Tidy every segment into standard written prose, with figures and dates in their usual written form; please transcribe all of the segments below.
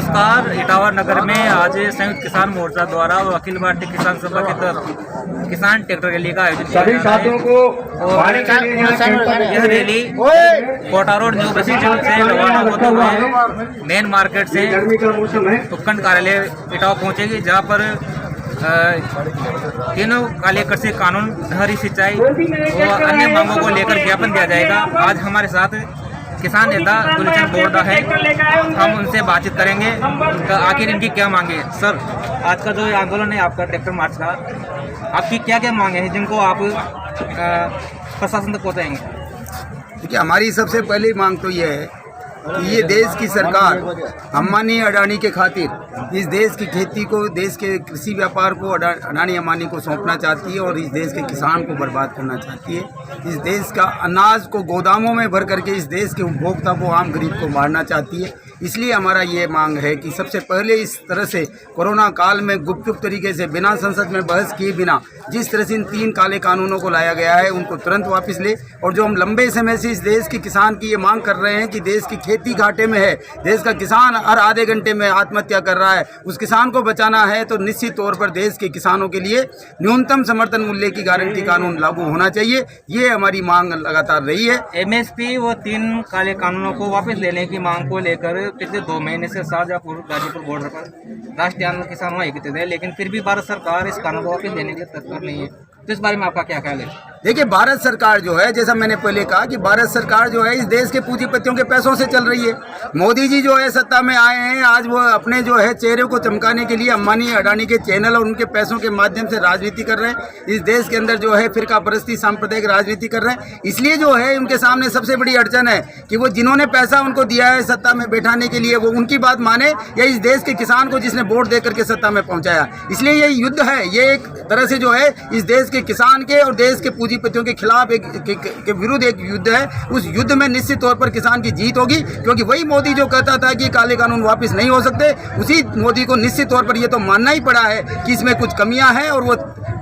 नमस्कार। इटावा नगर में आज संयुक्त किसान मोर्चा द्वारा और अखिल भारतीय किसान सभा की तरफ किसान ट्रैक्टर रैली का आयोजन किया जा रहा है। यह rally Kota road new bus stand से रवाना होते हुए मेन मार्केट से उपखंड कार्यालय इटावा पहुंचेगी, जहां पर तीनों काले कृषि कानून, शहरी सिंचाई और अन्य मांगों को लेकर ज्ञापन दिया जाएगा। आज हमारे साथ किसान नेता दुलचंद बोरदा है, हम उनसे बातचीत करेंगे आखिर इनकी क्या मांगे है। सर, आज का जो आंदोलन है आपका ट्रैक्टर मार्च का, आपकी क्या क्या मांगे हैं जिनको आप प्रशासन तक पहुँचाएंगे? देखिए, हमारी सबसे पहली मांग तो ये है कि ये देश की सरकार अंबानी अडानी के खातिर इस देश की खेती को, देश के कृषि व्यापार को अडानी अंबानी को सौंपना चाहती है और इस देश के किसान को बर्बाद करना चाहती है। इस देश का अनाज को गोदामों में भर करके इस देश के उपभोक्ता को, आम गरीब को मारना चाहती है। इसलिए हमारा ये मांग है कि सबसे पहले इस तरह से कोरोना काल में गुपचुप तरीके से बिना संसद में बहस किए बिना जिस तरह से इन 3 काले कानूनों को लाया गया है, उनको तुरंत वापस ले। और जो हम लंबे समय से इस देश के किसान की ये मांग कर रहे हैं कि देश की खेती घाटे में है, देश का किसान हर आधे घंटे में आत्महत्या कर रहा है, उस किसान को बचाना है तो निश्चित तौर पर देश के किसानों के लिए न्यूनतम समर्थन मूल्य की गारंटी कानून लागू होना चाहिए। ये हमारी मांग लगातार रही है। MSP व 3 काले कानूनों को वापस लेने की मांग को लेकर पिछले 2 महीने से शाहजहाँपुर गाजीपुर बॉर्डर पर राष्ट्रीय आंदोलन किसान वहाँ एकत्रित है, लेकिन फिर भी भारत सरकार इस कानून को वापस लेने के लिए तत्पर नहीं है। तो इस बारे में आपका क्या ख्याल है? देखिए, भारत सरकार जो है, जैसा मैंने पहले कहा कि भारत सरकार जो है इस देश के पूंजीपतियों के पैसों से चल रही है। मोदी जी जो है सत्ता में आए हैं, आज वो अपने जो है चेहरे को चमकाने के लिए अंबानी अडानी के चैनल और उनके पैसों के माध्यम से राजनीति कर रहे हैं। इस देश के अंदर जो है फिरका परस्ती, सांप्रदायिक राजनीति कर रहे हैं। इसलिए जो है उनके सामने सबसे बड़ी अड़चन है कि वो जिन्होंने पैसा उनको दिया है सत्ता में बैठाने के लिए, वो उनकी बात माने या इस देश के किसान को जिसने वोट दे करके सत्ता में पहुंचाया। इसलिए ये युद्ध है, ये एक तरह से जो है इस देश के किसान के और देश के पूंजीपतियों के खिलाफ के विरुद्ध एक युद्ध है। उस युद्ध में निश्चित तौर पर किसान की जीत होगी, क्योंकि वही मोदी जो कहता था कि काले कानून वापस नहीं हो सकते, उसी मोदी को निश्चित तौर पर ये तो मानना ही पड़ा है कि इसमें कुछ कमियां हैं और वो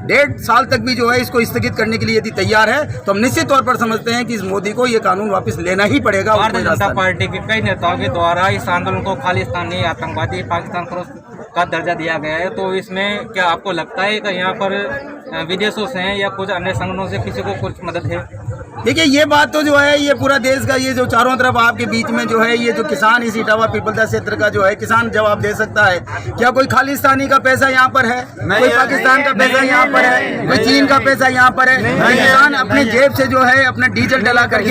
1.5 साल तक भी जो है इसको स्थगित करने के लिए यदि तैयार है तो हम निश्चित तौर पर समझते हैं कि इस मोदी को ये कानून वापस लेना ही पड़ेगा। भारतीय जनता पार्टी के कई नेताओं के द्वारा इस आंदोलन को खालिस्तानी आतंकवादी पाकिस्तान का दर्जा दिया गया है, तो इसमें क्या आपको लगता है कि यहाँ पर विदेशों से या कुछ अन्य संगठनों से किसी को कुछ मदद है? देखिए, ये बात तो जो है ये पूरा देश का, ये जो चारों तरफ आपके बीच में जो है ये जो किसान इस इटावा पीपलदा क्षेत्र का जो है किसान जवाब दे सकता है। क्या कोई खालिस्तानी का पैसा यहाँ पर है? कोई पाकिस्तान का पैसा यहाँ पर है? कोई चीन का पैसा यहाँ पर है? किसान अपनी जेब से जो है अपना डीजल डला करके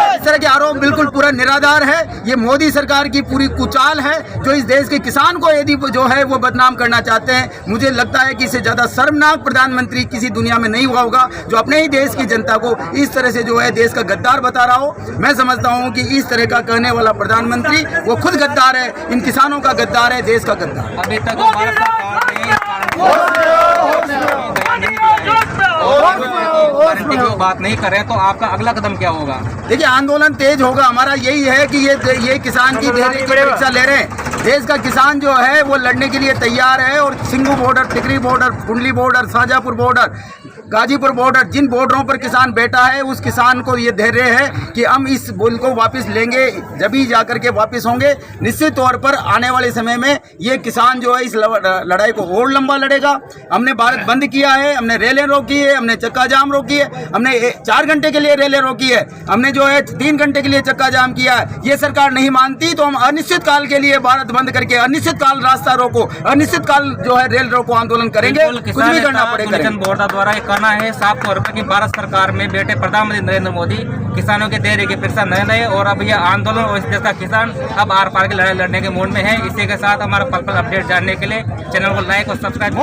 इस तरह के आरोप बिल्कुल पूरा निराधार है। ये मोदी सरकार की पूरी कुचाल है जो इस देश के किसान को यदि जो है वो बदनाम करना चाहते हैं। मुझे लगता है कि इससे ज्यादा शर्मनाक प्रधानमंत्री किसी दुनिया में नहीं हुआ होगा जो अपने ही देश की जनता को इस तरह से जो है देश का गद्दार बता रहा हो। मैं समझता हूँ कि इस तरह का कहने वाला प्रधानमंत्री वो खुद गद्दार है, इन किसानों का गद्दार है, देश का गद्दार। अभी तक भारत सरकार ने बात नहीं करे तो आपका अगला कदम क्या होगा? देखिए, आंदोलन तेज होगा। हमारा यही है कि ये किसान की धैर्य की परीक्षा ले रहे हैं। देश का किसान जो है वो लड़ने के लिए तैयार है और Singhu border, Tikri border, Kundli border, Shahjahanpur border, Ghazipur border, जिन बॉर्डरों पर किसान बैठा है उस किसान को ये धैर्य है कि हम इस बिल को वापस लेंगे, जब ही जाकर के वापस होंगे। निश्चित तौर पर आने वाले समय में ये किसान जो है इस लड़ाई को और लंबा लड़ेगा। हमने भारत बंद किया है, हमने रेलें रोकी है, हमने चक्का जाम रोकी है, हमने 4 घंटे के लिए रेलें रोकी है, हमने जो है 3 घंटे के लिए चक्का जाम किया है। ये सरकार नहीं मानती तो हम अनिश्चित काल के लिए भारत बंद करके अनिश्चित काल रास्ता रोको, अनिश्चित काल जो है रेल रोको आंदोलन करेंगे। कुछ भी करना पड़ेगा। बोरदा द्वारा करना है साफ तौर पर कि भारत सरकार में बैठे प्रधानमंत्री नरेंद्र मोदी किसानों के धैर्य की परीक्षा नहीं रहे और अब यह आंदोलन और इस देश का किसान अब आर पार की लड़ाई लड़ने के मूड में है। इसी के साथ हमारा पल पल अपडेट जानने के लिए चैनल को लाइक और सब्सक्राइब